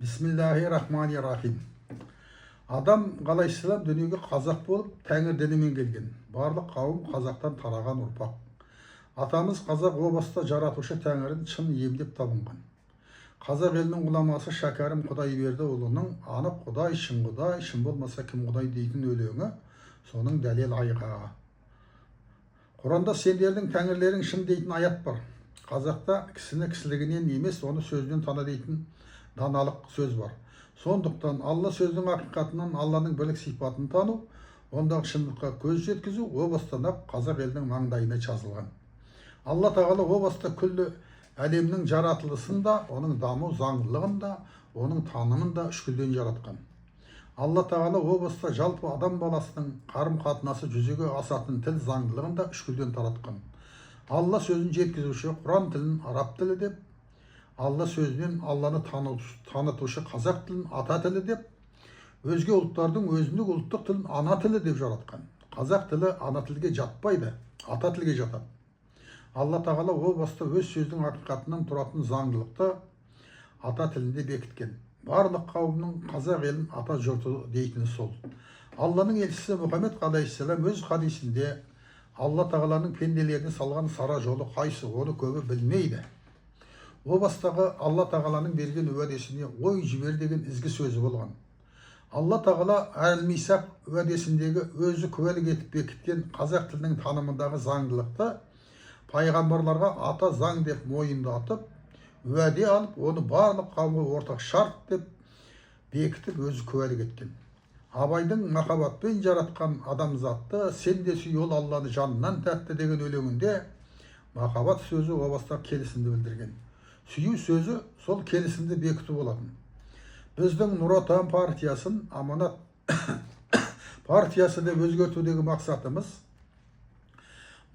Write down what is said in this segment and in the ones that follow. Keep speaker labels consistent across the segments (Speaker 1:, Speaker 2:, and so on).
Speaker 1: Bismillahirrahmanirrahim. Адам қалайсыздар, дүниеге қазақ болып, тәңір дінімен келген. Барлық қауым қазақтан тараған ұрпақ. Атамыз қазақ о баста жаратушы тәңірін шын емдеп табынған. Қазақ елінің ғұламасы Шәкәрім Құдайбердіұлының анық Құдай, шын болмаса кім Құдай дейтін өлеңі соның дәлел айғағы. Құранда сендердің тәңірлерің шын дейтін аят бар. Қазақта кісіні кісілігінен емес, оны сөзбен тана дейтін даналық сөз бар. Сондықтан Алла сөздің ақиқатынан Алланың бірлік сипатын тану, ондағы шындыққа көз жеткізу о бастан-ақ қазақ елінің маңдайына жазылған. Алла тағала о баста күллі әлемнің жаратылысын да, оның даму заңдылығын да, оның танымын да үшкілден жаратқан. Алла тағала о баста жалпы адам баласының қарым-қатынасы жүзеге асатын тіл заңдылығын да үшкілден таратқан. Алла сөзін жеткізуші Құран тілін араб тілі деп, Алла сөзінен Алланы танытушы қазақ тілін ата тілі деп, өзге ұлттардың өзіндік ұлттық тілін ана тілі деп жаратқан. Қазақ тілі ана тілге жатпайды, ата тілге жатады. Алла тағала о баста өз сөздің ақиқатынан тұратын заңдылықты ата тілінде бекіткен. Барлық қауымның қазақ елін ата жұрты дейтіні сол. Алланың елшісі Мұхаммед алейхиссалам өз хадисінде Алла тағаланың пенделеріне салған сара жолы қайсы, оны көбі білмейді. О бастағы Алла тағаланың берген уәдесіне ой жібер деген ізгі сөзі болған. Алла тағала әл-Мисақ уәдесіндегі өзі куәлік етіп бекіткен қазақ тілінің танымындағы заңдылықты пайғамбарларға ата заң деп мойындатып, уәде алып, оны барлық қауымға ортақ шарт деп бекітіп өзі куәлік еткен. Абайдың махаббатпен жаратқан адамзатты сен де сүй, ол Алланы жанынан тәтті деген өлеңінде махаббат сөзі о баста келісімді білдірген. Сүю сөзі сол келісімді бекіту болатын. Біздің Нұр Отан партиясын аманат партиясы деп өзгертудегі мақсатымыз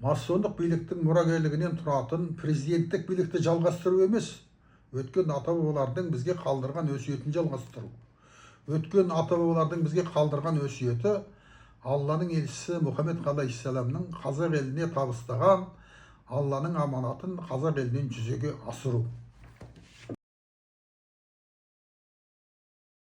Speaker 1: масондық биліктің мұрагерлігінен тұратын президенттік билікті жалғастыру емес, өткен ата-бабалардың бізге қалдырған өсиетін жалғастыру. Өткен ата-бабалардың бізге қалдырған өсиеті Алланың елшісі Мұхаммед алейхиссаламның қазақ еліне табыстаған Алланың аманатын қазақ елінен жүзеге асыру.